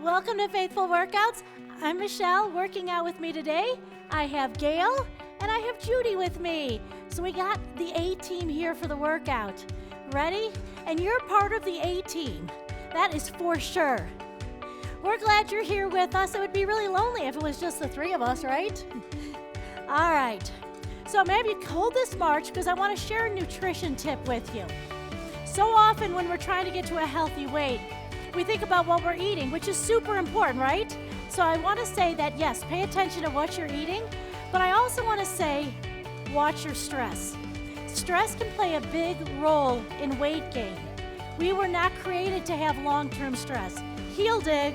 Welcome to Faithful Workouts. I'm Michelle. Working out with me today, I have Gail and I have Judy with me. So we got the A team here for the workout. Ready? And you're part of the A team. That is for sure. We're glad you're here with us. It would be really lonely if it was just the three of us, right? All right. So maybe hold this march because I want to share a nutrition tip with you. So often when we're trying to get to a healthy weight, we think about what we're eating, which is super important, right? So I want to say that, yes, pay attention to what you're eating, but I also want to say, watch your stress. Stress can play a big role in weight gain. We were not created to have long-term stress. Heel dig.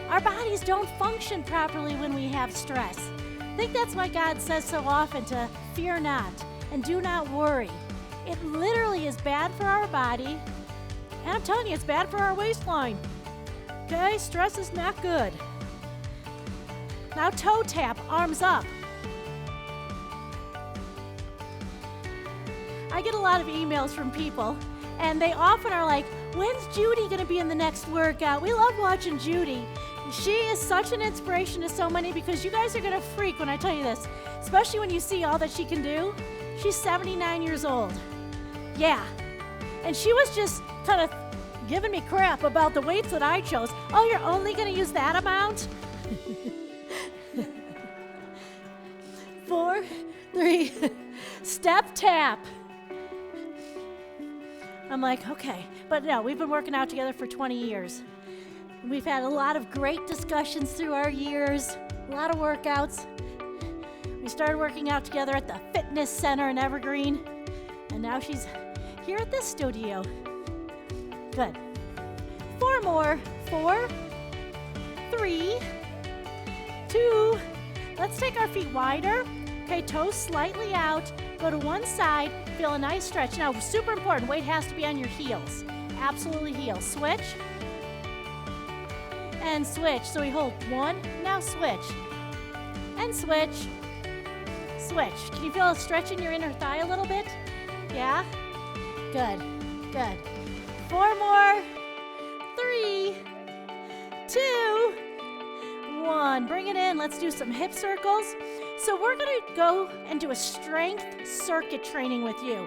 Our bodies don't function properly when we have stress. I think that's why God says so often to fear not and do not worry. It literally is bad for our body, and I'm telling you, it's bad for our waistline. Okay, stress is not good. Now toe tap, arms up. I get a lot of emails from people, and they often are like, when's Judy going to be in the next workout? We love watching Judy. She is such an inspiration to so many because you guys are going to freak when I tell you this, especially when you see all that she can do. She's 79 years old. Yeah. And she was just kind of giving me crap about the weights that I chose. Oh, you're only going to use that amount? 4, 3, step tap. I'm like, okay. But no, we've been working out together for 20 years. We've had a lot of great discussions through our years, a lot of workouts. We started working out together at the fitness center in Evergreen, and now she's here at this studio. Good. 4 more. 4, 3, 2. Let's take our feet wider. Okay, toes slightly out. Go to one side. Feel a nice stretch. Now, super important, weight has to be on your heels. Absolutely heels. Switch. And switch. So we hold 1, now switch. And switch. Switch. Can you feel a stretch in your inner thigh a little bit? Yeah? Good. Good. 4 more. 3, 2, 1. Bring it in. Let's do some hip circles. So we're going to go and do a strength circuit training with you.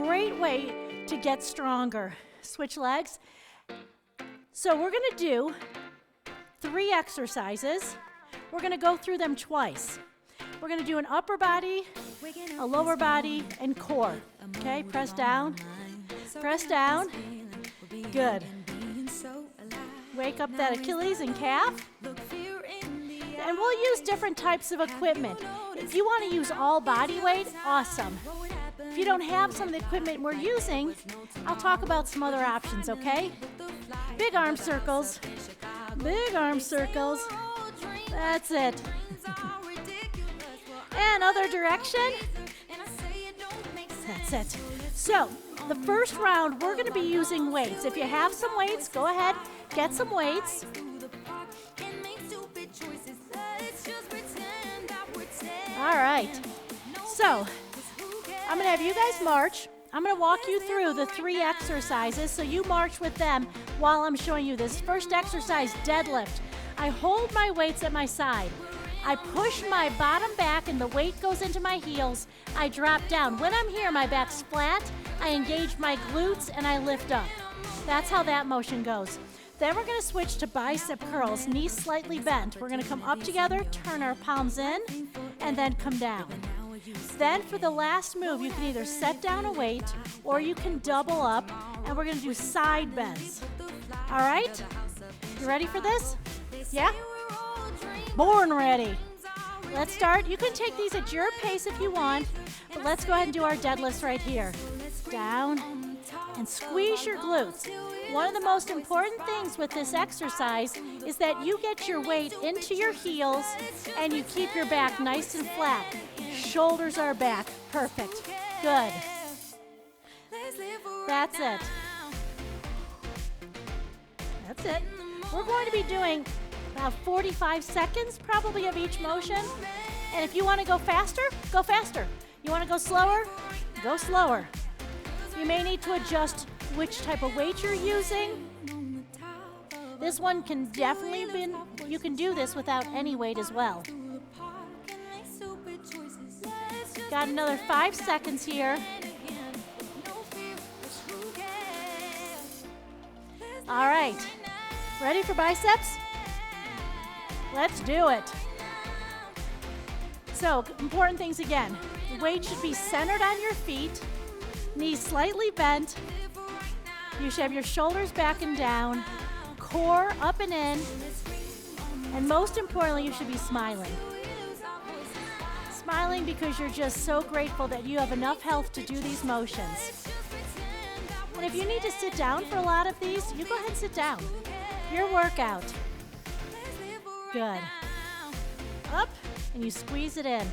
Great way to get stronger. Switch legs. So we're going to do 3 exercises. We're going to go through them twice. We're going to do an upper body, a lower body, and core. Okay, press down. Press down. Good. Wake up that Achilles and calf. And we'll use different types of equipment. If you want to use all body weight, awesome. If you don't have some of the equipment we're using, I'll talk about some other options, okay? Big arm circles. Big arm circles. That's it. And other direction. That's it. So, the first round, we're going to be using weights. If you have some weights, go ahead, get some weights. All right. So, I'm going to have you guys march. I'm going to walk you through the 3 exercises, so you march with them while I'm showing you this. First exercise, deadlift. I hold my weights at my side. I push my bottom back and the weight goes into my heels. I drop down. When I'm here, my back's flat. I engage my glutes and I lift up. That's how that motion goes. Then we're going to switch to bicep curls, knees slightly bent. We're going to come up together, turn our palms in, and then come down. Then for the last move, you can either set down a weight or you can double up, and we're going to do side bends. All right? You ready for this? Yeah? Born ready. Let's start. You can take these at your pace if you want, but let's go ahead and do our deadlifts right here. Down and squeeze your glutes. One of the most important things with this exercise is that you get your weight into your heels and you keep your back nice and flat. Shoulders are back. Perfect. Good. That's it. That's it. We're going to be doing about 45 seconds probably of each motion. And if you want to go faster, go faster. You want to go slower? Go slower. You may need to adjust which type of weight you're using. This one can definitely be, you can do this without any weight as well. Got another 5 seconds here. All right, ready for biceps? Let's do it. So, important things again. The weight should be centered on your feet, knees slightly bent. You should have your shoulders back and down, core up and in, and most importantly, you should be smiling. Smiling because you're just so grateful that you have enough health to do these motions. And if you need to sit down for a lot of these, you go ahead and sit down. Your workout. Good. Up, and you squeeze it in.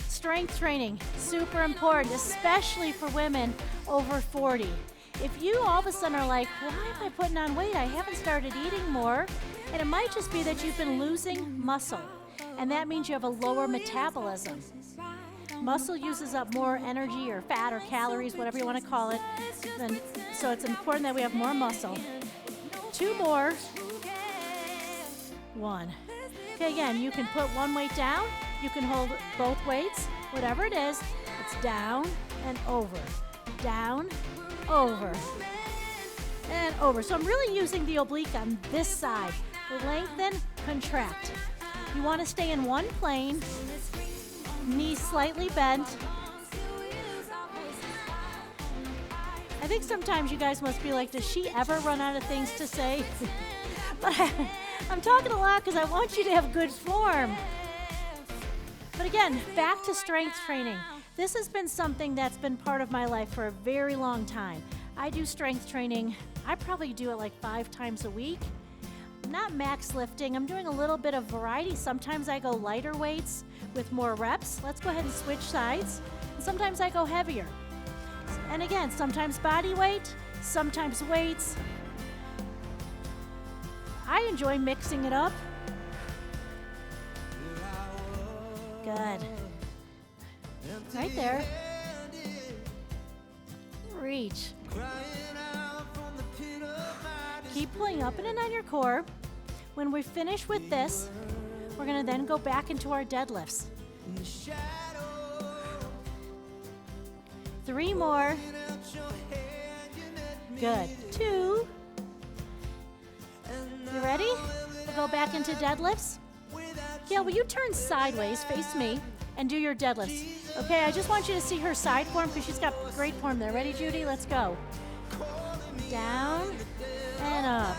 Strength training, super important, especially for women over 40. If you all of a sudden are like, why am I putting on weight? I haven't started eating more. And it might just be that you've been losing muscle. And that means you have a lower metabolism. Muscle uses up more energy or fat or calories, whatever you want to call it. And so it's important that we have more muscle. 2 more. 1. Okay, again, you can put one weight down. You can hold both weights, whatever it is. It's down and over, down, over, and over. So I'm really using the oblique on this side. Lengthen, contract. You want to stay in one plane, knees slightly bent. I think sometimes you guys must be like, does she ever run out of things to say? But I'm talking a lot because I want you to have good form. But again, back to strength training. This has been something that's been part of my life for a very long time. I do strength training. I probably do it like 5 times a week. Not max lifting. I'm doing a little bit of variety. Sometimes I go lighter weights with more reps. Let's go ahead and switch sides. And sometimes I go heavier. And again, sometimes body weight, sometimes weights. I enjoy mixing it up. Good. Right there. Reach. Keep pulling up and in on your core. When we finish with this, we're going to then go back into our deadlifts. 3 more. Good. 2. You ready? We'll go back into deadlifts. Gail, will you turn sideways, face me, and do your deadlifts? Okay, I just want you to see her side form because she's got great form there. Ready, Judy? Let's go. Down and up.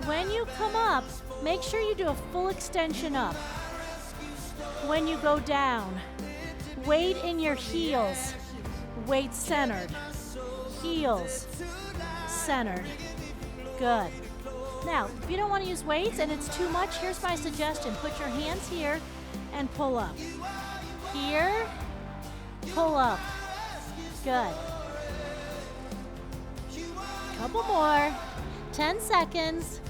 When you come up, make sure you do a full extension up. When you go down, weight in your heels. Weight centered. Heels centered. Good. Now, if you don't want to use weights and it's too much, here's my suggestion. Put your hands here and pull up. Here, pull up. Good. Couple more. 10 seconds.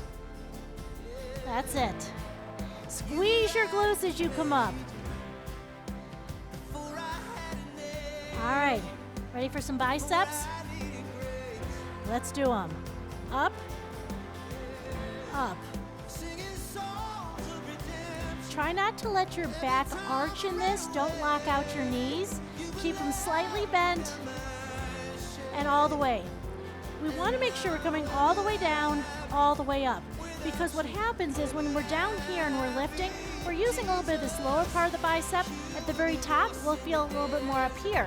That's it. Squeeze your glutes as you come up. All right. Ready for some biceps? Let's do them. Up. Up. Try not to let your back arch in this. Don't lock out your knees. Keep them slightly bent and all the way. We want to make sure we're coming all the way down, all the way up. Because what happens is when we're down here and we're lifting, we're using a little bit of this lower part of the bicep. At the very top, we'll feel a little bit more up here.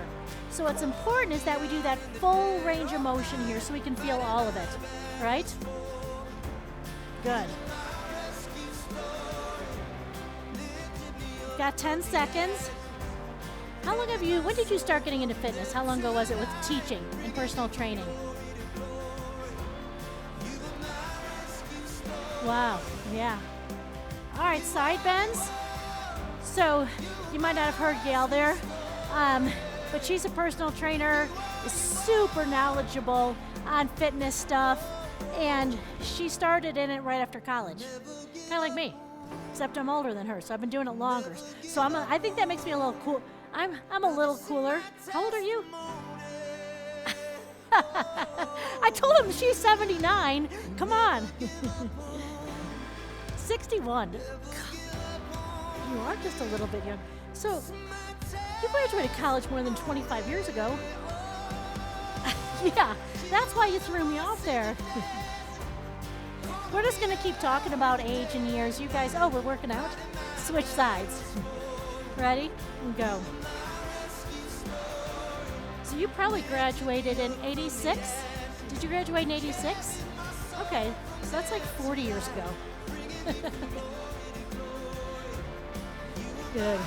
So what's important is that we do that full range of motion here so we can feel all of it, right? Good. Got 10 seconds. How long when did you start getting into fitness? How long ago was it with teaching and personal training? Wow, yeah. All right, side bends. So you might not have heard Gail there, but she's a personal trainer, is super knowledgeable on fitness stuff, and she started in it right after college, kind of like me, except I'm older than her, so I've been doing it longer. So I think that makes me a little cool. I'm a little cooler. How old are you? I told him she's 79. Come on. 61. You are just a little bit young. So, you graduated college more than 25 years ago. Yeah, that's why you threw me off there. We're just going to keep talking about age and years. You guys, oh, we're working out? Switch sides. Ready? And go. So you probably graduated in 86? Did you graduate in 86? Okay, so that's like 40 years ago. Good.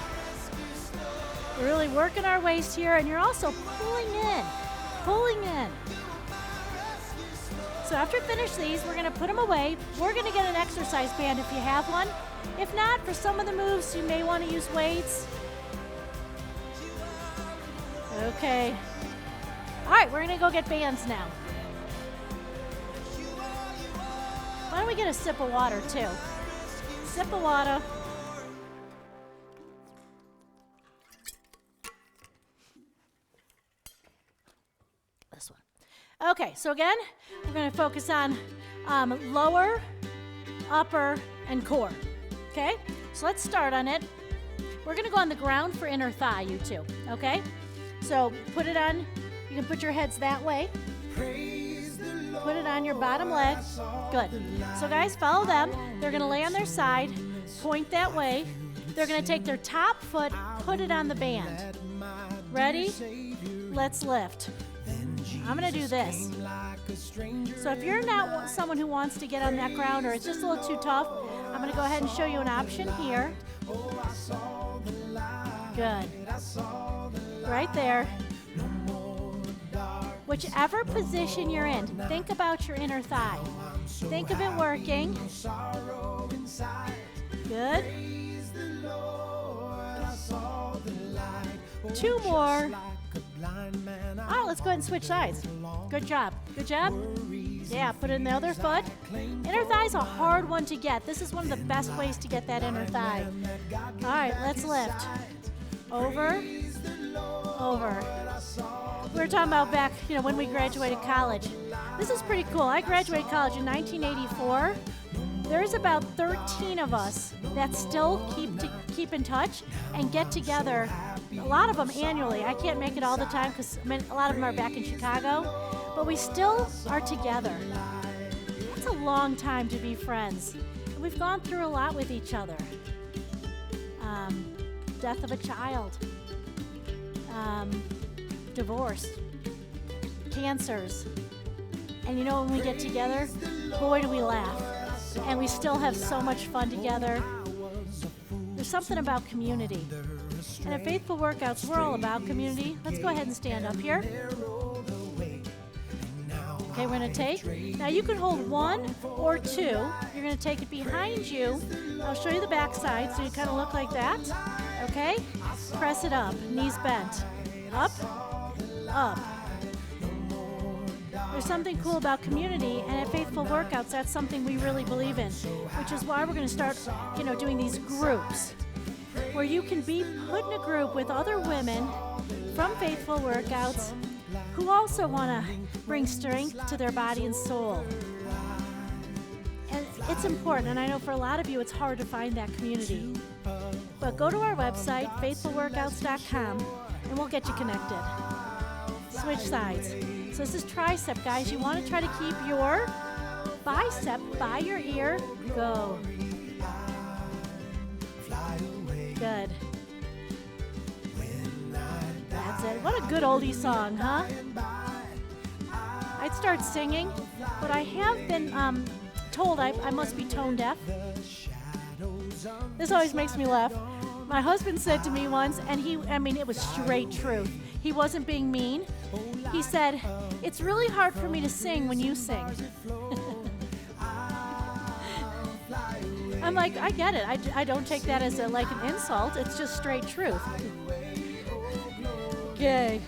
We're really working our waist here, and you're also pulling in. Pulling in. So after we finish these, we're going to put them away. We're going to get an exercise band if you have one. If not, for some of the moves, you may want to use weights. Okay. All right, we're going to go get bands now. Why don't we get a sip of water, too? Sip of water. This one. Okay, so again, we're going to focus on lower, upper, and core. Okay? So let's start on it. We're going to go on the ground for inner thigh, you two. Okay? So put it on. You can put your heads that way. Put it on your bottom leg. Good. So guys, follow them. They're going to lay on their side, point that way. They're going to take their top foot, put it on the band. Ready? Let's lift. I'm going to do this. So if you're not someone who wants to get on that ground or it's just a little too tough, I'm going to go ahead and show you an option here. Good. Right there. Whichever position you're in, think about your inner thigh. Think of it working. Good. 2 more. All right, let's go ahead and switch sides. Good job. Good job. Yeah, put it in the other foot. Inner thigh is a hard one to get. This is one of the best ways to get that inner thigh. All right, let's lift. Over. Over. We were talking about back, when we graduated college. This is pretty cool. I graduated college in 1984. There's about 13 of us that still keep in touch and get together. A lot of them annually. I can't make it all the time because a lot of them are back in Chicago, but we still are together. It's a long time to be friends. And we've gone through a lot with each other. Death of a child, divorce, cancers. And when we get together, boy, do we laugh. And we still have so much fun together. There's something about community. And at Faithful Workouts, we're all about community. Let's go ahead and stand up here. Okay, we're going to take. Now you can hold 1 or 2. You're going to take it behind you. I'll show you the back side so you kind of look like that. Okay? Press it up. Knees bent. Up. Up. There's something cool about community, and at Faithful Workouts, that's something we really believe in, which is why we're going to start, doing these groups where you can be put in a group with other women from Faithful Workouts who also want to bring strength to their body and soul. And it's important, and I know for a lot of you it's hard to find that community. But go to our website, faithfulworkouts.com, and we'll get you connected. Switch sides. So this is tricep, guys. You want to try to keep your bicep by your ear. Go. Good. That's it. What a good oldie song, huh? I'd start singing, but I have been told I must be tone deaf. This always makes me laugh. My husband said to me once, and it was straight truth. He wasn't being mean. He said, "It's really hard for me to sing when you sing." I'm like, I get it. I don't take that as an insult. It's just straight truth. Okay.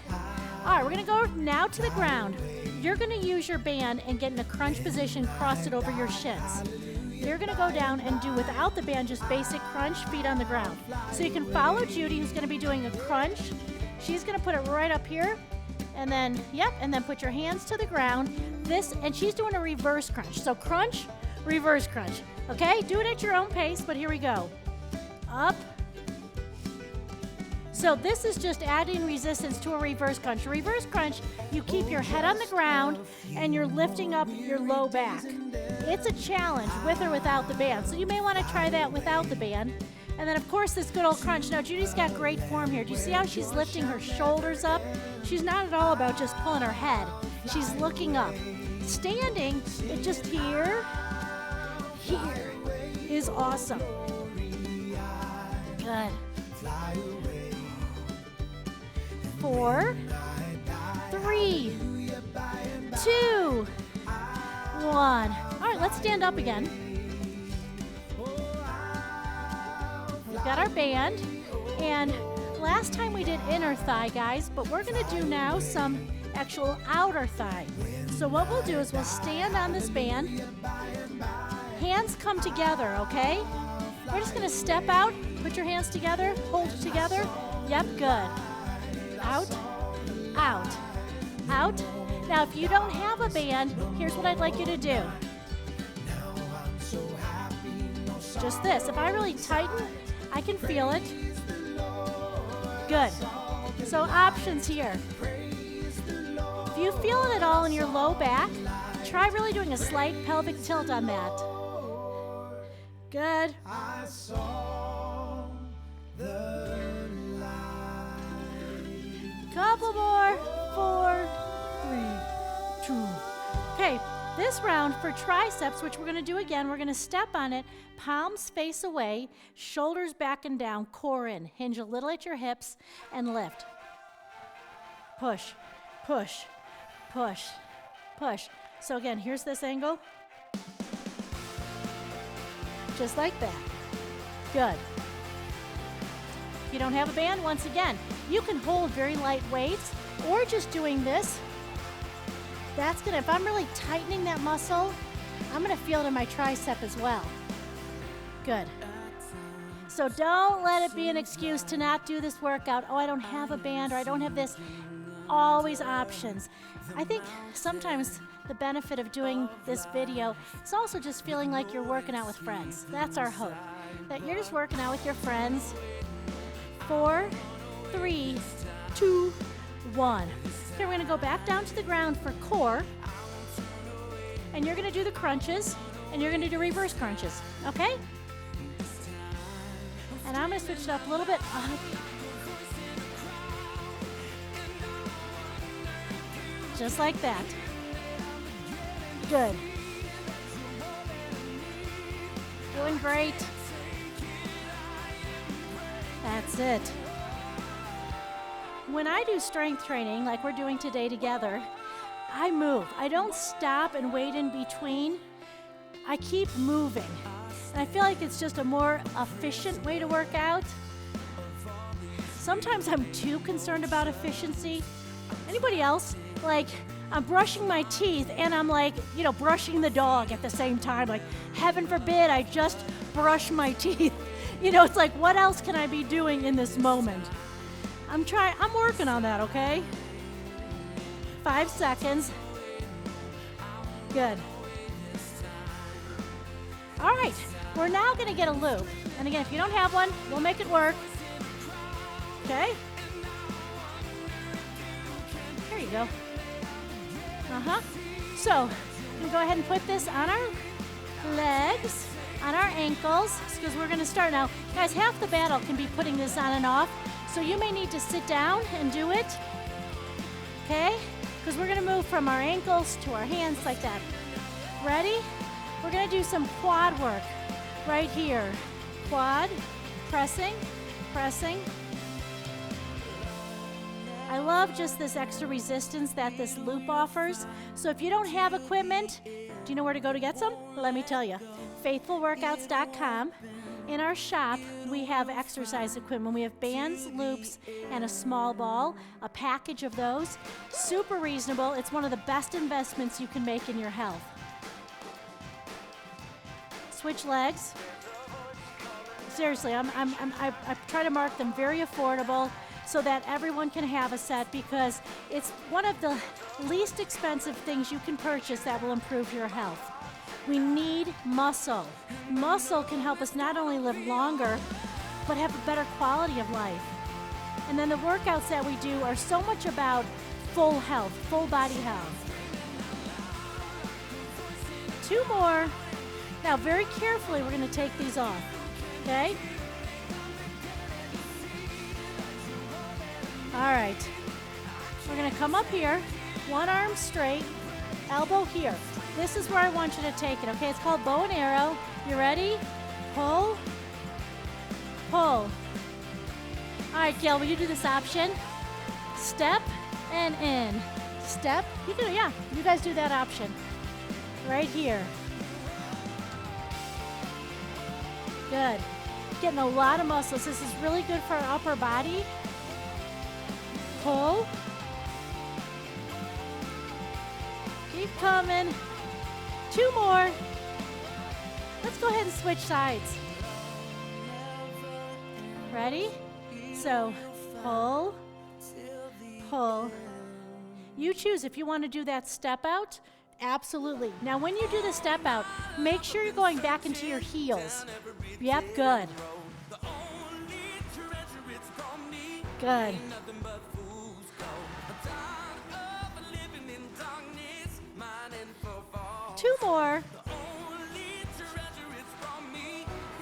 All right, we're going to go now to the ground. You're going to use your band and get in a crunch position, cross it over your shins. You're going to go down and do without the band, just basic crunch, feet on the ground. So you can follow Judy, who's going to be doing a crunch. She's going to put it right up here, And then, yep, and then put your hands to the ground. This, and she's doing a reverse crunch. So crunch, reverse crunch. Okay, do it at your own pace, but here we go. Up. So this is just adding resistance to a reverse crunch. Reverse crunch, you keep your head on the ground and you're lifting up your low back. It's a challenge with or without the band. So you may want to try that without the band. And then of course this good old crunch. Now Judy's got great form here. Do you see how she's lifting her shoulders up? She's not at all about just pulling her head. She's looking up. Standing, it just here is awesome. Good. 4, 3, 2, 1. All right, let's stand up again. We've got our band, and last time we did inner thigh, guys, but we're gonna do now some actual outer thigh. So what we'll do is we'll stand on this band, hands come together, okay? We're just gonna step out, put your hands together, hold it together. Yep, good. Out, out, out. Now, if you don't have a band, here's what I'd like you to do. Just this. If I really tighten, I can feel it. Good. So options here. If you feel it at all in your low back, try really doing a slight pelvic tilt on that. Good. Couple more. 4, 3, 2. Okay, this round for triceps, which we're going to do again, we're going to step on it, palms face away, shoulders back and down, core in. Hinge a little at your hips and lift. Push, push, push, push. So again, here's this angle. Just like that. Good. If you don't have a band, once again, you can hold very light weights or just doing this. That's gonna, if I'm really tightening that muscle, I'm gonna feel it in my tricep as well. Good. So don't let it be an excuse to not do this workout. Oh, I don't have a band or I don't have this. Always options. I think sometimes the benefit of doing this video is also just feeling like you're working out with friends. That's our hope, that you're just working out with your friends. 4, 3, 2, 1. Okay, we're gonna go back down to the ground for core, and you're gonna do the crunches, and you're gonna do reverse crunches, okay? And I'm gonna switch it up a little bit. Just like that. Good. Doing great. That's it. When I do strength training, like we're doing today together, I move. I don't stop and wait in between. I keep moving. And I feel like it's just a more efficient way to work out. Sometimes I'm too concerned about efficiency. Anybody else? Like, I'm brushing my teeth and I'm like, brushing the dog at the same time. Like, heaven forbid I just brush my teeth. It's like, what else can I be doing in this moment? I'm working on that, okay? 5 seconds. Good. All right, we're now gonna get a loop. And again, if you don't have one, we'll make it work. Okay? Here you go. So, I'm gonna go ahead and put this on our legs, on our ankles, because we're gonna start now. Guys, half the battle can be putting this on and off, so you may need to sit down and do it, okay? Because we're gonna move from our ankles to our hands like that. Ready? We're gonna do some quad work right here. Quad, pressing, pressing. I love just this extra resistance that this loop offers. So if you don't have equipment, do you know where to go to get some? Let me tell you, faithfulworkouts.com. In our shop, we have exercise equipment. We have bands, loops, and a small ball, a package of those. Super reasonable. It's one of the best investments you can make in your health. Switch legs. Seriously, I try to mark them very affordable. so that everyone can have a set, because it's one of the least expensive things you can purchase that will improve your health. We need muscle. Muscle can help us not only live longer, but have a better quality of life. And then the workouts that we do are so much about full health, full body health. 2 more. Now, very carefully, we're going to take these off, okay? All right. We're going to come up here, one arm straight, elbow here. This is where I want you to take it, okay? It's called bow and arrow. You ready? Pull, pull. All right, Gail, will you do this option? Step and in. Step. You can, yeah, you guys do that option. Right here. Good. Getting a lot of muscles. This is really good for our upper body. Pull. Keep coming. 2 more. Let's go ahead and switch sides. Ready? So, pull, pull. You choose if you want to do that step out. Absolutely. Now, when you do the step out, make sure you're going back into your heels. Yep, good. Good. 2 more.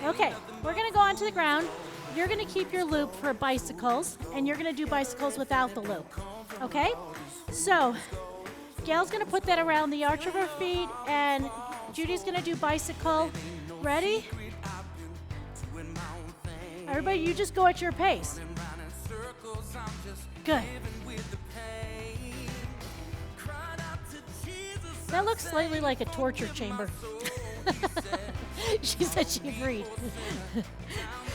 Okay, we're going to go onto the ground. You're going to keep your loop for bicycles, and you're going to do bicycles without the loop. Okay? So, Gail's going to put that around the arch of her feet, and Judy's going to do bicycle. Ready? Everybody, you just go at your pace. Good. That looks slightly like a torture chamber. She said she agreed.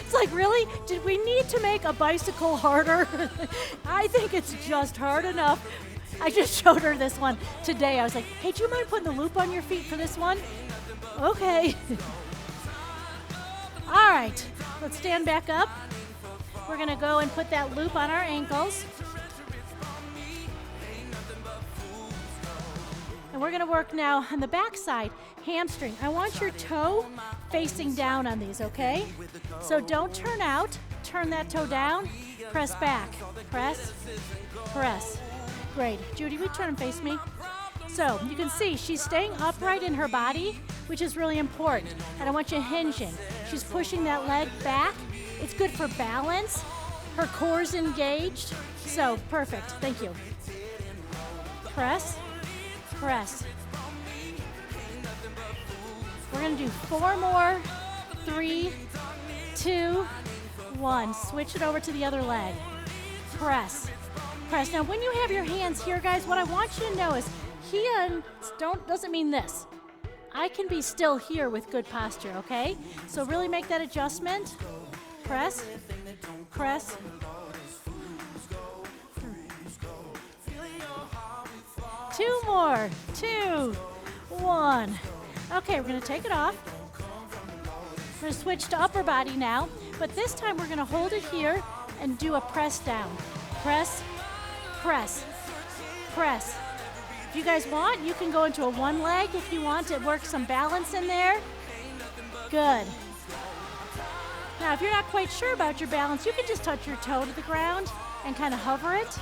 It's like, really? Did we need to make a bicycle harder? I think it's just hard enough. I just showed her this one today. I was like, hey, do you mind putting the loop on your feet for this one? Okay. All right, let's stand back up. We're gonna go and put that loop on our ankles. And we're gonna work now on the back side, hamstring. I want your toe facing down on these, okay? So don't turn out, turn that toe down, press back, press, press. Great. Judy, will you turn and face me? So you can see she's staying upright in her body, which is really important. And I want you hinging. She's pushing that leg back. It's good for balance. Her core's engaged. So perfect. Thank you. Press, press. We're going to do 4 more. 3, 2, 1. Switch it over to the other leg. Press. Press. Now, when you have your hands here, guys, what I want you to know is hands doesn't mean this. I can be still here with good posture, okay? So really make that adjustment. Press, press. Two more. 2, 1. Okay, we're going to take it off. We're going to switch to upper body now, but this time we're going to hold it here and do a press down. Press, press, press. If you guys want, you can go into a one leg if you want to work some balance in there. Good. Now, if you're not quite sure about your balance, you can just touch your toe to the ground and kind of hover it.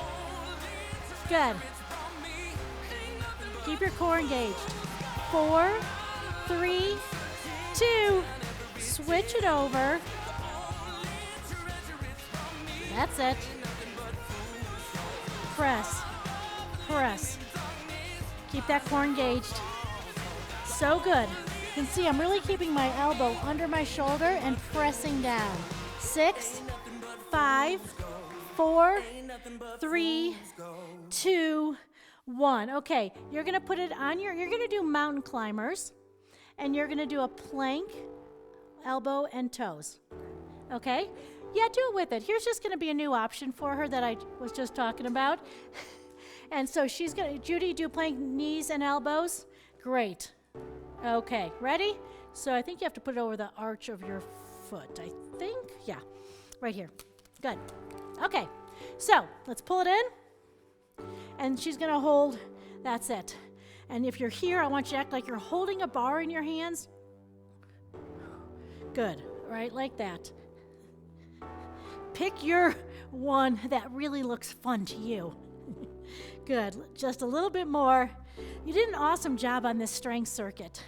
Good. Keep your core engaged. 4, 3, 2, switch it over. That's it. Press, press. Keep that core engaged. So good. You can see I'm really keeping my elbow under my shoulder and pressing down. 6, 5, 4, 3, 2, 1. Okay, you're going to put it on you're going to do mountain climbers, and you're going to do a plank, elbow and toes. Okay? Yeah, do it with it. Here's just going to be a new option for her that I was just talking about. And so she's going to, Judy, do plank knees and elbows. Great. Okay, ready? So I think you have to put it over the arch of your foot, I think. Yeah, right here. Good. Okay, So let's pull it in. And she's going to hold, that's it. And if you're here, I want you to act like you're holding a bar in your hands. Good, right? Like that. Pick your one that really looks fun to you. Good, just a little bit more. You did an awesome job on this strength circuit.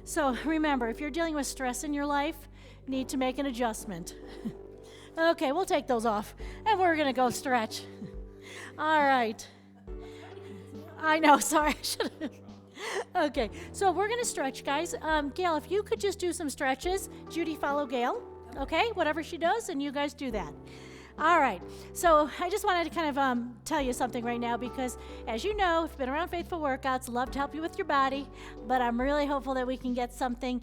So remember, if you're dealing with stress in your life, you need to make an adjustment. Okay, we'll take those off, and we're going to go stretch. All right. I know, sorry. I should have. Okay, so we're going to stretch, guys. Gail, if you could just do some stretches. Judy, follow Gail. Okay, whatever she does, and you guys do that. All right, so I just wanted to kind of tell you something right now because, as you know, if you've been around Faithful Workouts, love to help you with your body, but I'm really hopeful that we can get something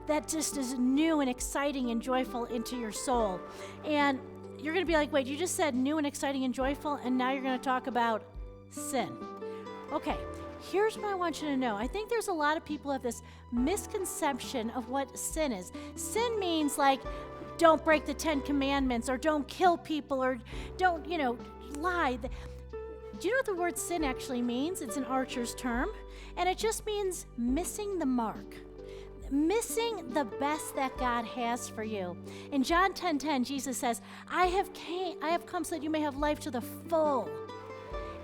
that just is new and exciting and joyful into your soul. And you're going to be like, wait, you just said new and exciting and joyful, and now you're going to talk about sin. Okay, here's what I want you to know. I think there's a lot of people who have this misconception of what sin is. Sin means like, don't break the 10 Commandments, or don't kill people, or don't, lie. Do you know what the word sin actually means? It's an archer's term, and it just means missing the mark. Missing the best that God has for you. In John 10:10, Jesus says, I have come so that you may have life to the full.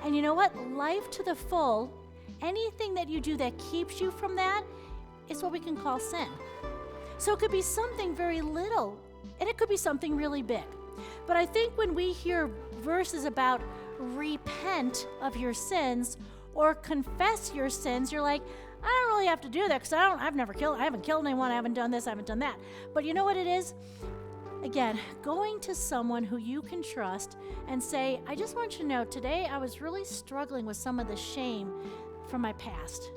And you know what? Life to the full, anything that you do that keeps you from that is what we can call sin. So it could be something very little, and it could be something really big. But I think when we hear verses about repent of your sins or confess your sins, you're like, I don't really have to do that because I haven't killed anyone, I haven't done this, I haven't done that. But you know what it is? Again, going to someone who you can trust and say, I just want you to know, today I was really struggling with some of the shame from my past.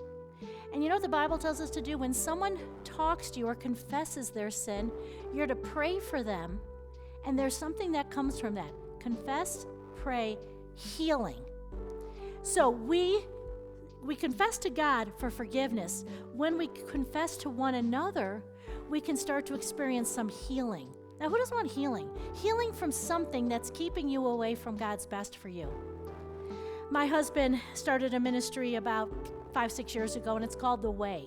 And you know what the Bible tells us to do? When someone talks to you or confesses their sin, you're to pray for them, and there's something that comes from that. Confess, pray, healing. So we confess to God for forgiveness. When we confess to one another, we can start to experience some healing. Now, who doesn't want healing? Healing from something that's keeping you away from God's best for you. My husband started a ministry about 5-6 years ago, and it's called The Way.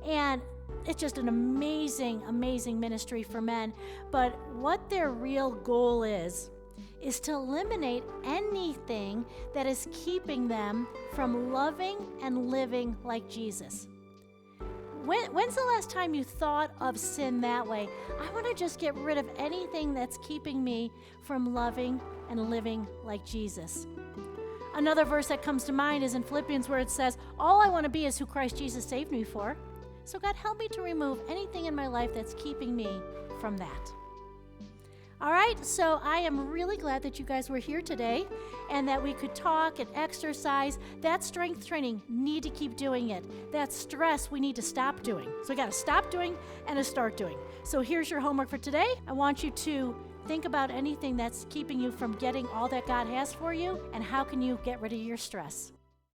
And it's just an amazing, amazing ministry for men. But what their real goal is to eliminate anything that is keeping them from loving and living like Jesus. When's the last time you thought of sin that way? I want to just get rid of anything that's keeping me from loving and living like Jesus. Another verse that comes to mind is in Philippians, where it says, all I want to be is who Christ Jesus saved me for. So God, help me to remove anything in my life that's keeping me from that. All right, so I am really glad that you guys were here today and that we could talk and exercise. That strength training, need to keep doing it. That stress, we need to stop doing. So we got to stop doing and to start doing. So here's your homework for today. I want you to think about anything that's keeping you from getting all that God has for you, and how can you get rid of your stress.